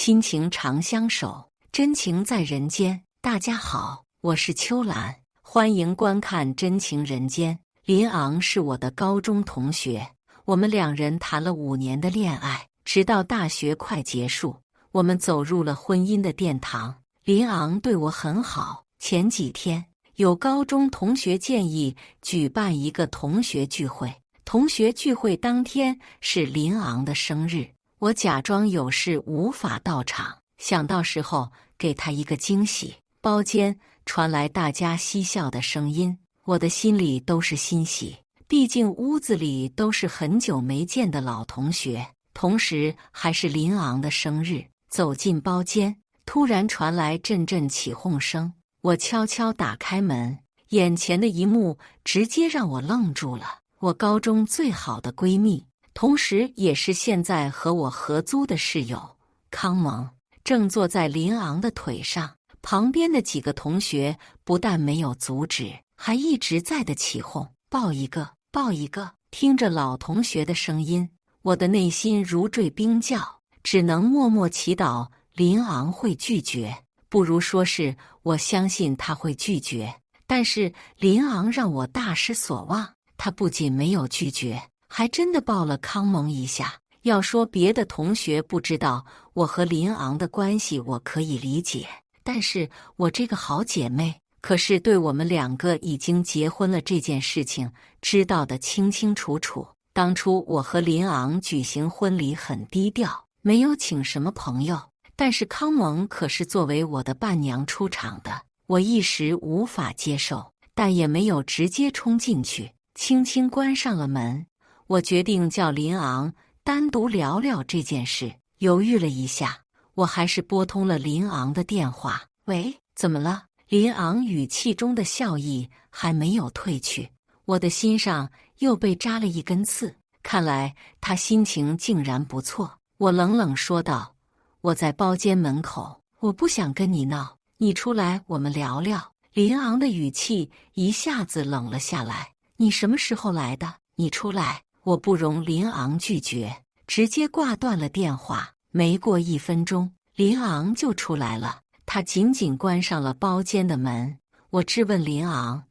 亲情长相守，真情在人间。大家好，我是秋兰，欢迎观看《真情人间》。林昂是我的高中同学，我们两人谈了5年的恋爱，直到大学快结束，我们走入了婚姻的殿堂。林昂对我很好。前几天有高中同学建议举办一个同学聚会，同学聚会当天是林昂的生日，我假装有事无法到场，想到时候给他一个惊喜。包间传来大家嬉笑的声音，我的心里都是欣喜，毕竟屋子里都是很久没见的老同学，同时还是林昂的生日。走进包间，突然传来阵阵起哄声，我悄悄打开门，眼前的一幕直接让我愣住了。我高中最好的闺蜜，同时也是现在和我合租的室友康萌，正坐在林昂的腿上，旁边的几个同学不但没有阻止，还一直在的起哄，抱一个，抱一个。听着老同学的声音，我的内心如坠冰窖，只能默默祈祷林昂会拒绝，不如说是我相信他会拒绝。但是林昂让我大失所望，他不仅没有拒绝，还真的抱了康萌一下。要说别的同学不知道我和林昂的关系，我可以理解，但是我这个好姐妹可是对我们2个已经结婚了这件事情知道得清清楚楚。当初我和林昂举行婚礼很低调，没有请什么朋友，但是康萌可是作为我的伴娘出场的，我一时无法接受，但也没有直接冲进去，轻轻关上了门。我决定叫林昂单独聊聊这件事。犹豫了一下，我还是拨通了林昂的电话。喂，怎么了？林昂语气中的笑意还没有褪去，我的心上又被扎了一根刺，看来他心情竟然不错。我冷冷说道：我在包间门口，我不想跟你闹，你出来我们聊聊。林昂的语气一下子冷了下来，你什么时候来的？你出来。我不容林昂拒绝，直接挂断了电话。没过1分钟，林昂就出来了，他紧紧关上了包间的门。我质问林昂：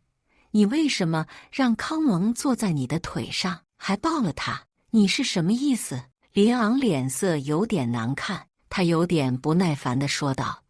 你为什么让康萌坐在你的腿上，还抱了他？你是什么意思？林昂脸色有点难看，他有点不耐烦地说道：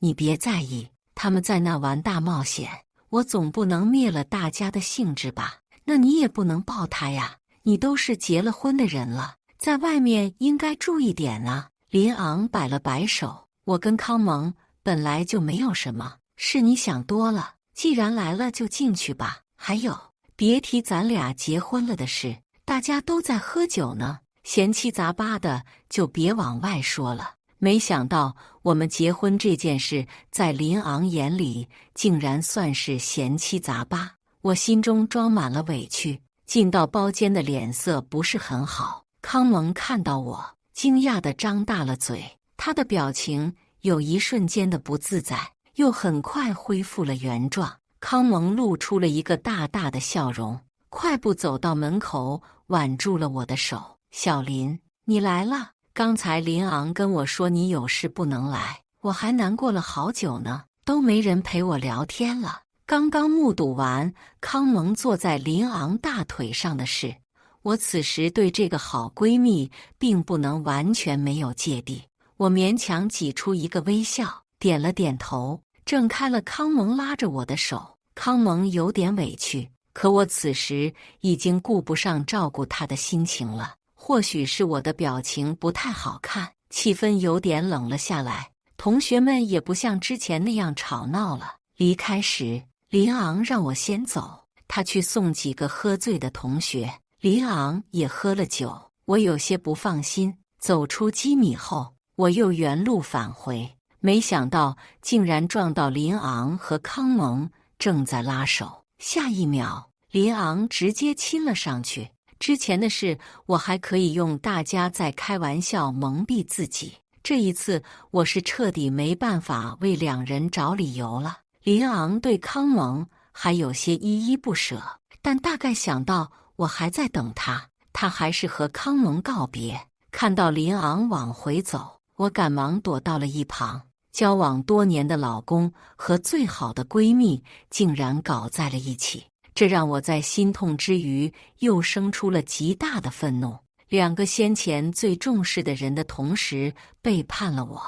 你别在意，他们在那玩大冒险，我总不能灭了大家的兴致吧？那你也不能抱他呀，你都是结了婚的人了，在外面应该注意点啊。林昂摆了摆手：我跟康萌本来就没有什么，是你想多了，既然来了就进去吧。还有，别提咱俩结婚了的事，大家都在喝酒呢，闲七杂八的就别往外说了。没想到我们结婚这件事在林昂眼里竟然算是闲七杂八，我心中装满了委屈。进到包间的脸色不是很好，康萌看到我，惊讶地张大了嘴，他的表情有一瞬间的不自在，又很快恢复了原状。康萌露出了一个大大的笑容，快步走到门口，挽住了我的手：小林，你来了。刚才林昂跟我说你有事不能来，我还难过了好久呢，都没人陪我聊天了。刚刚目睹完康萌坐在林昂大腿上的事，我此时对这个好闺蜜并不能完全没有芥蒂。我勉强挤出一个微笑，点了点头，挣开了康萌拉着我的手。康萌有点委屈，可我此时已经顾不上照顾她的心情了。或许是我的表情不太好看，气氛有点冷了下来，同学们也不像之前那样吵闹了。离开时，林昂让我先走，他去送几个喝醉的同学。林昂也喝了酒，我有些不放心。走出基米后，我又原路返回，没想到竟然撞到林昂和康萌正在拉手。下一秒，林昂直接亲了上去。之前的事我还可以用大家在开玩笑蒙蔽自己，这一次我是彻底没办法为2人找理由了。林昂对康萌还有些依依不舍，但大概想到我还在等他，他还是和康萌告别。看到林昂往回走，我赶忙躲到了一旁。交往多年的老公和最好的闺蜜竟然搞在了一起，这让我在心痛之余又生出了极大的愤怒。两个先前最重视的人的同时背叛了我，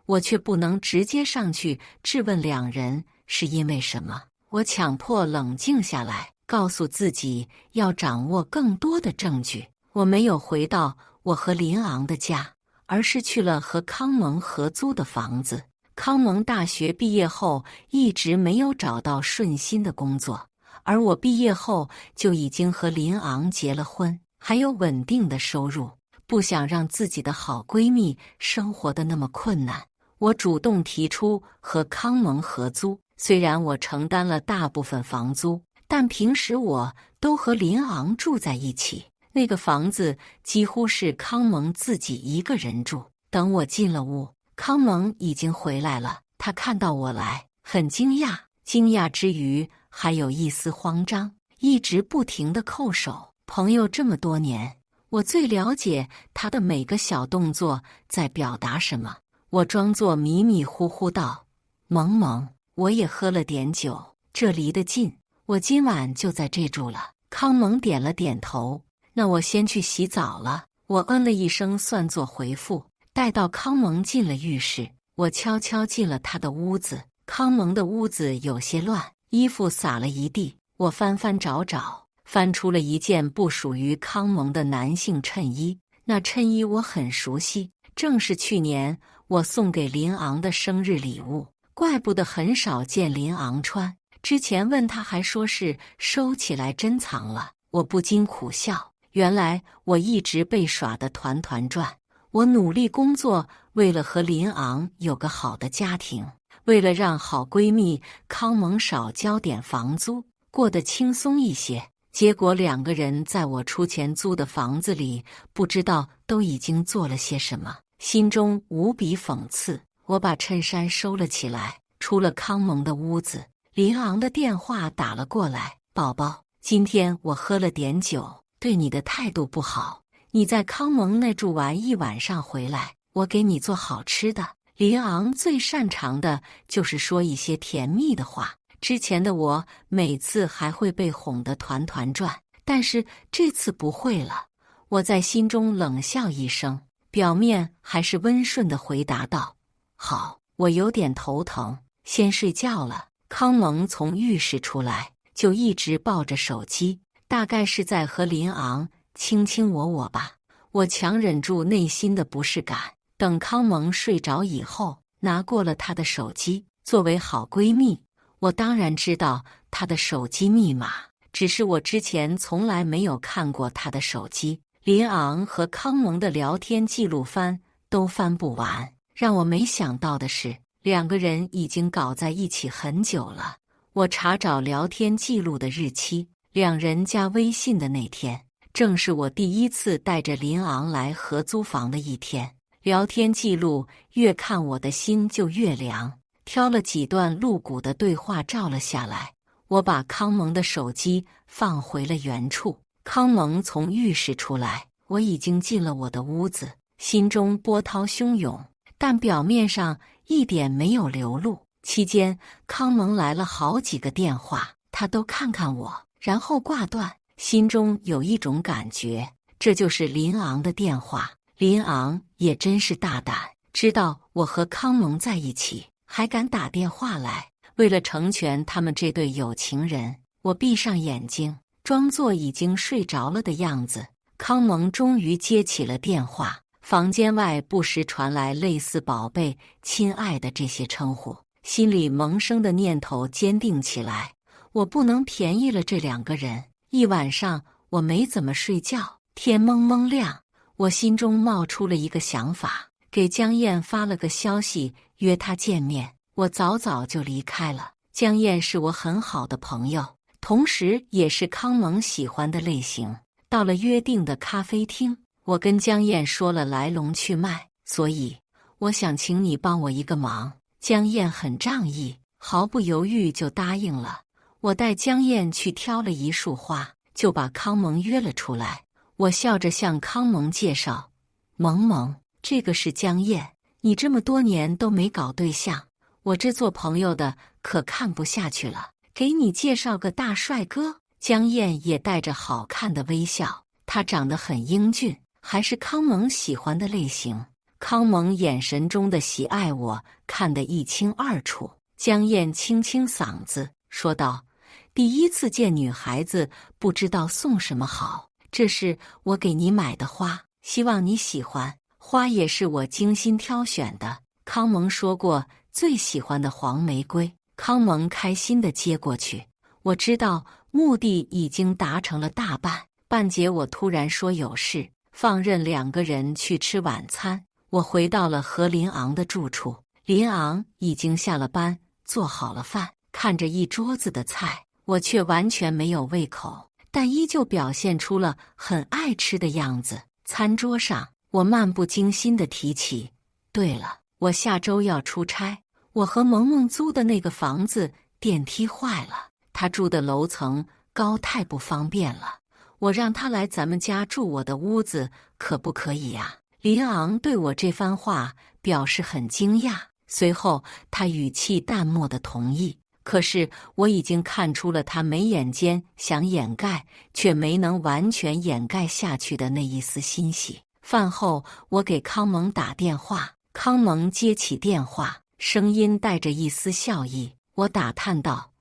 我却不能直接上去质问两人是因为什么。我强迫冷静下来，告诉自己要掌握更多的证据。我没有回到我和林昂的家，而是去了和康蒙合租的房子。康蒙大学毕业后一直没有找到顺心的工作，而我毕业后就已经和林昂结了婚，还有稳定的收入，不想让自己的好闺蜜生活得那么困难。我主动提出和康蒙合租，虽然我承担了大部分房租，但平时我都和林昂住在一起，那个房子几乎是康蒙自己一个人住。等我进了屋，康蒙已经回来了，他看到我来，很惊讶，惊讶之余还有一丝慌张，一直不停地叩首。朋友这么多年，我最了解他的每个小动作在表达什么。我装作迷迷糊糊道：“萌萌，我也喝了点酒，这离得近，我今晚就在这住了。”康蒙点了点头：“那我先去洗澡了。”我嗯了一声，算作回复。待到康蒙进了浴室，我悄悄进了他的屋子。康蒙的屋子有些乱，衣服洒了一地。我翻翻找找，翻出了一件不属于康蒙的男性衬衣。那衬衣我很熟悉，正是去年我送给林昂的生日礼物。怪不得很少见林昂穿，之前问他还说是收起来珍藏了。我不禁苦笑，原来我一直被耍得团团转。我努力工作，为了和林昂有个好的家庭，为了让好闺蜜康蒙少交点房租，过得轻松一些。结果两个人在我出钱租的房子里，不知道都已经做了些什么，心中无比讽刺。我把衬衫收了起来，出了康蒙的屋子。林昂的电话打了过来：“宝宝，今天我喝了点酒，对你的态度不好。你在康蒙那住完一晚上回来，我给你做好吃的。”林昂最擅长的就是说一些甜蜜的话。之前的我每次还会被哄得团团转，但是这次不会了。我在心中冷笑一声，表面还是温顺地回答道：“好，我有点头疼，先睡觉了。”康蒙从浴室出来，就一直抱着手机，大概是在和林昂卿卿我我吧。我强忍住内心的不适感，等康蒙睡着以后，拿过了他的手机。作为好闺蜜，我当然知道他的手机密码，只是我之前从来没有看过他的手机。林昂和康蒙的聊天记录翻都翻不完。让我没想到的是，两个人已经搞在一起很久了。我查找聊天记录的日期，两人加微信的那天，正是我第一次带着林昂来合租房的一天。聊天记录越看我的心就越凉，挑了几段露骨的对话照了下来。我把康蒙的手机放回了原处。康蒙从浴室出来，我已经进了我的屋子，心中波涛汹涌，但表面上一点没有流露。期间，康蒙来了好几个电话，他都看看我，然后挂断。心中有一种感觉，这就是林昂的电话。林昂也真是大胆，知道我和康蒙在一起，还敢打电话来。为了成全他们这对有情人，我闭上眼睛，装作已经睡着了的样子。康蒙终于接起了电话，房间外不时传来类似宝贝、亲爱的这些称呼，心里萌生的念头坚定起来。我不能便宜了这两个人。一晚上我没怎么睡觉，天蒙蒙亮，我心中冒出了一个想法，给江燕发了个消息，约她见面。我早早就离开了。江燕是我很好的朋友，同时也是康蒙喜欢的类型。到了约定的咖啡厅，我跟江燕说了来龙去脉，所以我想请你帮我一个忙。江燕很仗义，毫不犹豫就答应了。我带江燕去挑了一束花，就把康蒙约了出来。我笑着向康蒙介绍：“萌萌，这个是江燕，你这么多年都没搞对象，我这做朋友的可看不下去了，给你介绍个大帅哥。”江燕也带着好看的微笑，他长得很英俊，还是康蒙喜欢的类型。康蒙眼神中的喜爱我看得一清二楚。江燕清清嗓子说道：“第一次见女孩子，不知道送什么好，这是我给你买的花，希望你喜欢。花也是我精心挑选的。”康蒙说过最喜欢的黄玫瑰，康蒙开心地接过去。我知道目的已经达成了大半，半截我突然说有事，放任两个人去吃晚餐。我回到了何林昂的住处，林昂已经下了班，做好了饭，看着一桌子的菜，我却完全没有胃口，但依旧表现出了很爱吃的样子。餐桌上，我漫不经心地提起：“对了，我下周要出差，我和萌萌租的那个房子电梯坏了。他住的楼层高，太不方便了。我让他来咱们家住我的屋子，可不可以呀？”林昂对我这番话表示很惊讶，随后他语气淡漠地同意。可是我已经看出了他眉眼间想掩盖，却没能完全掩盖下去的那一丝欣喜。饭后，我给康蒙打电话，康蒙接起电话，声音带着一丝笑意。我打探道：“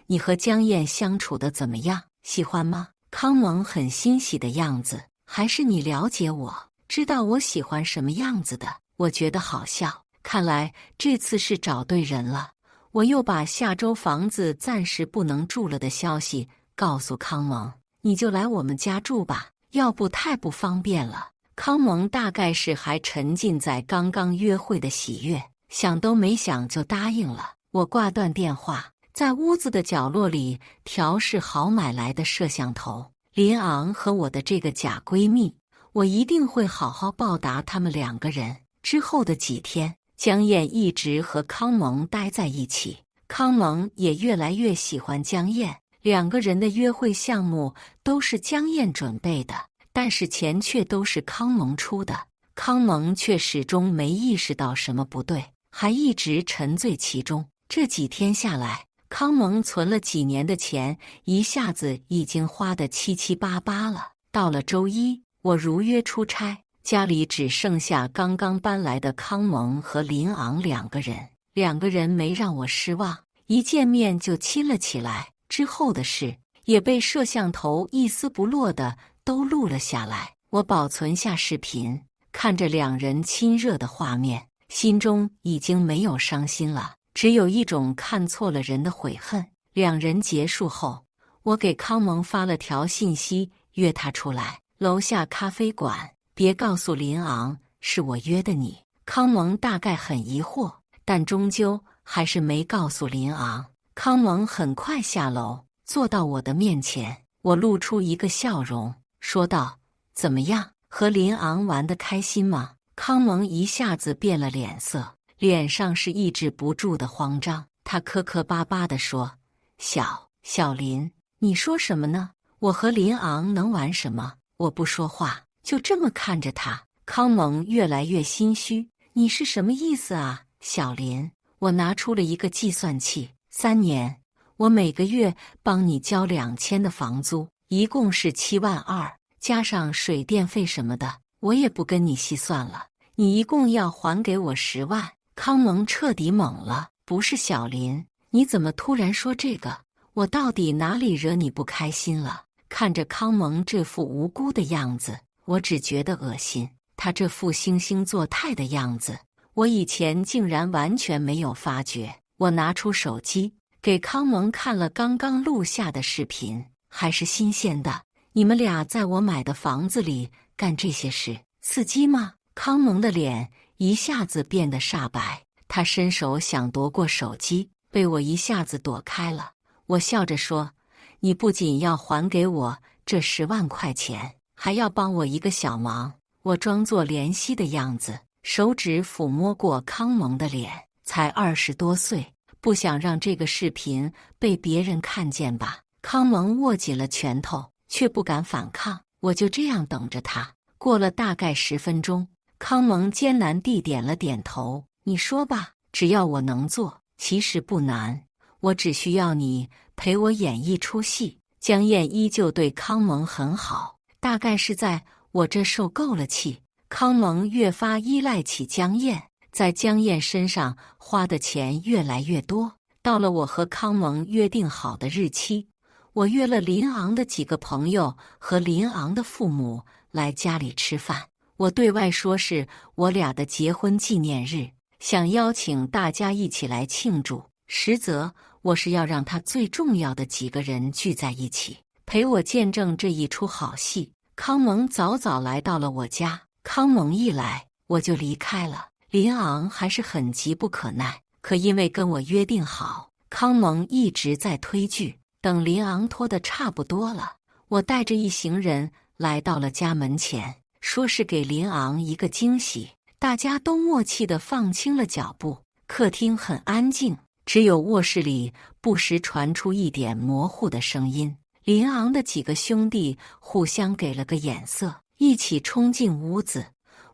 你和江燕相处的怎么样？喜欢吗？”康蒙很欣喜的样子。“还是你了解我，知道我喜欢什么样子的。”我觉得好笑，看来这次是找对人了。我又把下周房子暂时不能住了的消息告诉康蒙：“你就来我们家住吧，要不太不方便了。”康蒙大概是还沉浸在刚刚约会的喜悦，想都没想就答应了。我挂断电话，在屋子的角落里调试好买来的摄像头。林昂和我的这个假闺蜜，我一定会好好报答他们两个人。之后的几天，江燕一直和康蒙待在一起，康蒙也越来越喜欢江燕。两个人的约会项目都是江燕准备的，但是钱却都是康蒙出的。康蒙却始终没意识到什么不对，还一直沉醉其中。这几天下来，康蒙存了几年的钱一下子已经花得七七八八了。到了周一，我如约出差，家里只剩下刚刚搬来的康蒙和林昂两个人。两个人没让我失望，一见面就亲了起来。之后的事也被摄像头一丝不落的都录了下来。我保存下视频，看着两人亲热的画面，心中已经没有伤心了，只有一种看错了人的悔恨。两人结束后，我给康蒙发了条信息，约他出来，楼下咖啡馆，别告诉林昂是我约的你。康蒙大概很疑惑，但终究还是没告诉林昂。康蒙很快下楼，坐到我的面前，我露出一个笑容，说道：“怎么样，和林昂玩得开心吗？”康蒙一下子变了脸色，脸上是抑制不住的慌张。他磕磕巴巴地说：“小林，你说什么呢？我和林昂能玩什么？”我不说话，就这么看着他。康蒙越来越心虚：“你是什么意思啊，小林？”我拿出了一个计算器，3年，我每个月帮你交2000的房租，一共是72000，加上水电费什么的，我也不跟你细算了。你一共要还给我10万。康蒙彻底懵了：“不是小林，你怎么突然说这个？我到底哪里惹你不开心了？”看着康蒙这副无辜的样子，我只觉得恶心。他这副惺惺作态的样子，我以前竟然完全没有发觉。我拿出手机给康蒙看了刚刚录下的视频，还是新鲜的。你们俩在我买的房子里干这些事，刺激吗？康蒙的脸一下子变得煞白，他伸手想夺过手机，被我一下子躲开了。我笑着说：“你不仅要还给我这10万块钱，还要帮我一个小忙。”我装作怜惜的样子，手指抚摸过康蒙的脸，才20多岁，不想让这个视频被别人看见吧。康蒙握紧了拳头，却不敢反抗。我就这样等着他。过了大概10分钟，康蒙艰难地点了点头。你说吧，只要我能做，其实不难。我只需要你陪我演一出戏。江燕依旧对康蒙很好，大概是在我这受够了气，康蒙越发依赖起江燕，在江燕身上花的钱越来越多。到了我和康蒙约定好的日期，我约了林昂的几个朋友和林昂的父母来家里吃饭。我对外说是我俩的结婚纪念日，想邀请大家一起来庆祝，实则我是要让他最重要的几个人聚在一起，陪我见证这一出好戏。康蒙早早来到了我家，康蒙一来，我就离开了。林昂还是很急不可耐，可因为跟我约定好，康蒙一直在推拒。等林昂拖得差不多了，我带着一行人来到了家门前，说是给林昂一个惊喜。大家都默契地放轻了脚步，客厅很安静，只有卧室里不时传出一点模糊的声音。林昂的几个兄弟互相给了个眼色，一起冲进屋子。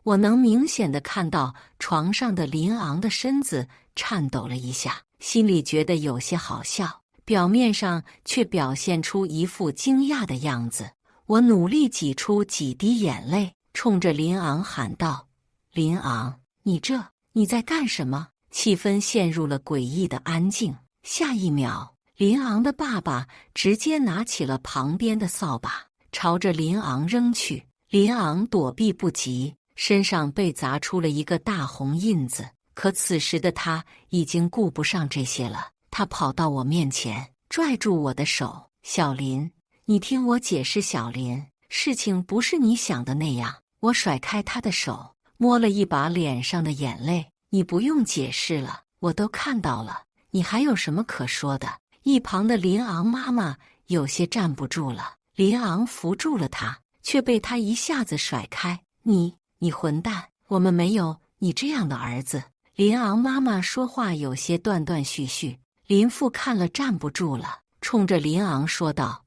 我能明显地看到床上的林昂的身子颤抖了一下，心里觉得有些好笑，表面上却表现出一副惊讶的样子。我努力挤出几滴眼泪，冲着林昂喊道：“林昂，你在干什么？”气氛陷入了诡异的安静。下一秒，林昂的爸爸直接拿起了旁边的扫把，朝着林昂扔去。林昂躲避不及，身上被砸出了一个大红印子。可此时的他已经顾不上这些了，他跑到我面前，拽住我的手：“小林，你听我解释。”小林，事情不是你想的那样。我甩开他的手，摸了一把脸上的眼泪：“你不用解释了，我都看到了，你还有什么可说的？”一旁的林昂妈妈有些站不住了，林昂扶住了他，却被他一下子甩开：“你混蛋，我们没有你这样的儿子。”林昂妈妈说话有些断断续续。林父看了站不住了，冲着林昂说道：“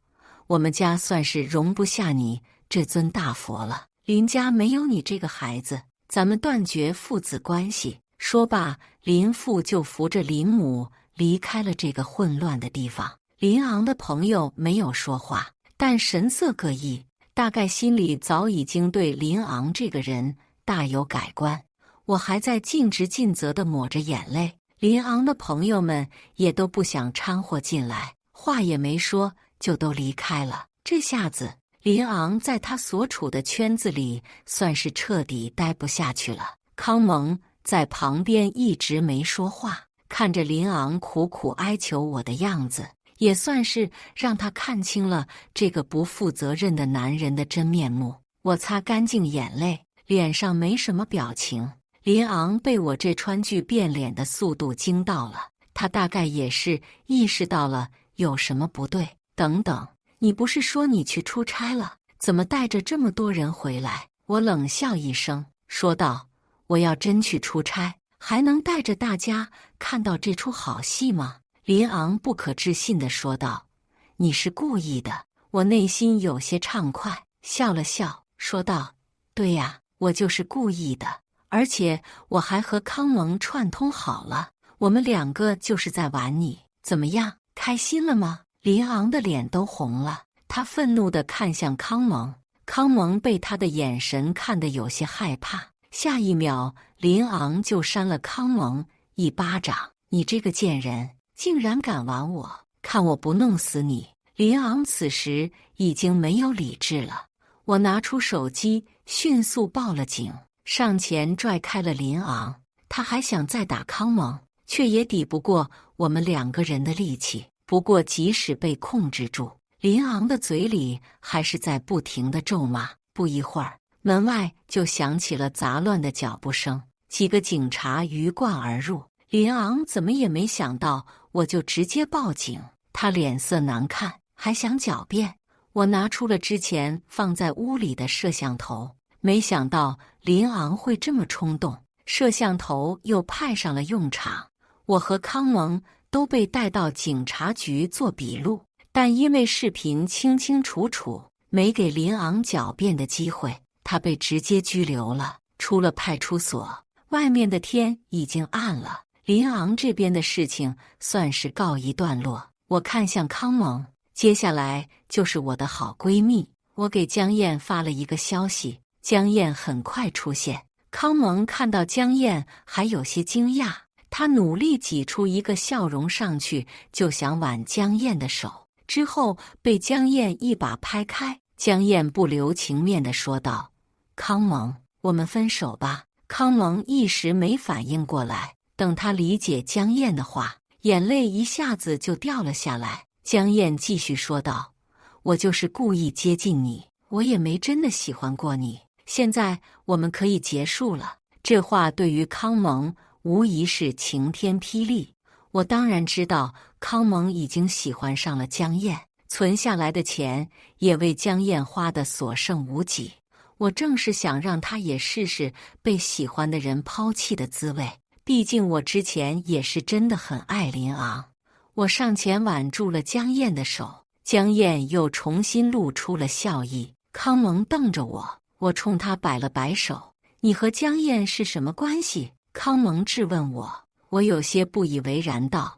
我们家算是容不下你这尊大佛了，林家没有你这个孩子，咱们断绝父子关系。”说罢，林父就扶着林母离开了这个混乱的地方。林昂的朋友没有说话，但神色各异，大概心里早已经对林昂这个人大有改观。我还在尽职尽责地抹着眼泪，林昂的朋友们也都不想掺和进来，话也没说就都离开了。这下子，林昂在他所处的圈子里算是彻底待不下去了。康蒙在旁边一直没说话，看着林昂苦苦哀求我的样子，也算是让他看清了这个不负责任的男人的真面目。我擦干净眼泪，脸上没什么表情。林昂被我这川剧变脸的速度惊到了，他大概也是意识到了有什么不对。等等，你不是说你去出差了，怎么带着这么多人回来？我冷笑一声，说道：“我要真去出差，还能带着大家看到这出好戏吗？”林昂不可置信地说道：“你是故意的。”我内心有些畅快，笑了笑，说道：“对呀，我就是故意的。而且我还和康蒙串通好了，我们两个就是在玩你，怎么样，开心了吗？”林昂的脸都红了，他愤怒地看向康蒙，康蒙被他的眼神看得有些害怕。下一秒，林昂就扇了康蒙一巴掌：“你这个贱人，竟然敢玩我，看我不弄死你！”林昂此时已经没有理智了，我拿出手机，迅速报了警。上前拽开了林昂，他还想再打康蒙，却也抵不过我们两个人的力气。不过即使被控制住，林昂的嘴里还是在不停地咒骂。不一会儿，门外就响起了杂乱的脚步声，几个警察鱼贯而入。林昂怎么也没想到我就直接报警，他脸色难看，还想狡辩。我拿出了之前放在屋里的摄像头，没想到林昂会这么冲动，摄像头又派上了用场。我和康蒙都被带到警察局做笔录，但因为视频清清楚楚，没给林昂狡辩的机会，他被直接拘留了。出了派出所，外面的天已经暗了。林昂这边的事情算是告一段落。我看向康蒙，接下来就是我的好闺蜜。我给江燕发了一个消息，江燕很快出现。康蒙看到江燕还有些惊讶，他努力挤出一个笑容上去，就想挽江燕的手，之后被江燕一把拍开。江燕不留情面地说道：“康蒙，我们分手吧。”康蒙一时没反应过来，等他理解江燕的话，眼泪一下子就掉了下来。江燕继续说道：“我就是故意接近你，我也没真的喜欢过你。现在我们可以结束了。”这话对于康蒙无疑是晴天霹雳。我当然知道康蒙已经喜欢上了江燕，存下来的钱也为江燕花得所剩无几。我正是想让他也试试被喜欢的人抛弃的滋味，毕竟我之前也是真的很爱林昂。我上前挽住了江燕的手，江燕又重新露出了笑意。康蒙瞪着我，我冲他摆了摆手：“你和江燕是什么关系？”康蒙质问我，我有些不以为然道：“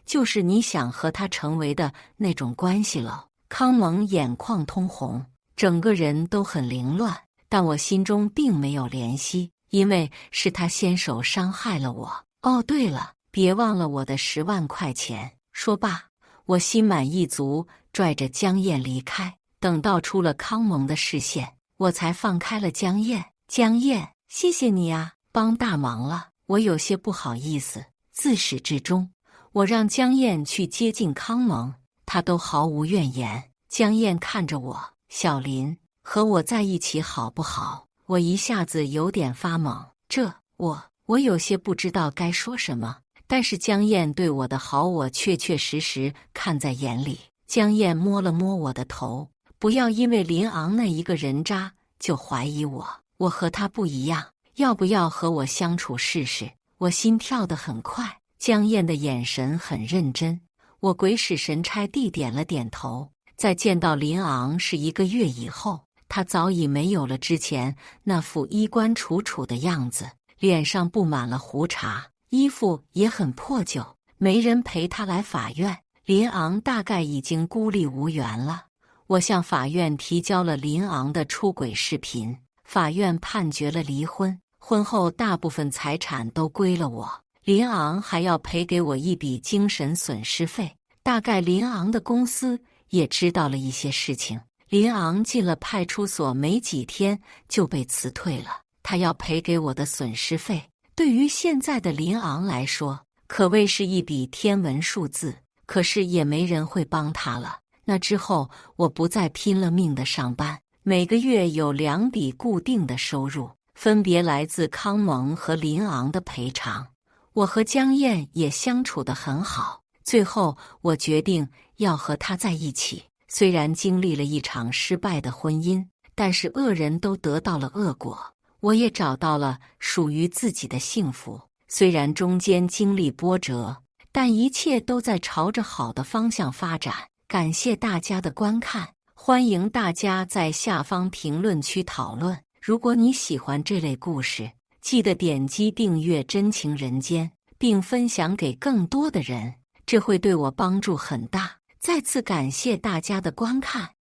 就是你想和他成为的那种关系了。”康蒙眼眶通红，整个人都很凌乱，但我心中并没有怜惜，因为是他先手伤害了我。哦，对了，别忘了我的10万块钱。说罢，我心满意足，拽着江燕离开。等到出了康蒙的视线，我才放开了江燕。江燕，谢谢你啊，帮大忙了。我有些不好意思。自始至终，我让江燕去接近康蒙，她都毫无怨言。江燕看着我：“小林，和我在一起好不好？”我一下子有点发懵，我有些不知道该说什么。但是江燕对我的好，我确确实实看在眼里。江燕摸了摸我的头：“不要因为林昂那一个人渣就怀疑我，我和他不一样，要不要和我相处试试？”我心跳得很快，江燕的眼神很认真。我鬼使神差地点了点头。在见到林昂是1个月以后，他早已没有了之前那副衣冠楚楚的样子，脸上布满了胡茬，衣服也很破旧，没人陪他来法院。林昂大概已经孤立无援了。我向法院提交了林昂的出轨视频，法院判决了离婚，婚后大部分财产都归了我。林昂还要赔给我一笔精神损失费。大概林昂的公司也知道了一些事情。林昂进了派出所没几天就被辞退了，他要赔给我的损失费。对于现在的林昂来说，可谓是一笔天文数字，可是也没人会帮他了。那之后，我不再拼了命的上班，每个月有2笔固定的收入，分别来自康蒙和林昂的赔偿。我和江燕也相处得很好，最后我决定要和他在一起。虽然经历了一场失败的婚姻，但是恶人都得到了恶果，我也找到了属于自己的幸福。虽然中间经历波折，但一切都在朝着好的方向发展。感谢大家的观看，欢迎大家在下方评论区讨论。如果你喜欢这类故事，记得点击订阅《真情人间》，并分享给更多的人，这会对我帮助很大。再次感谢大家的观看。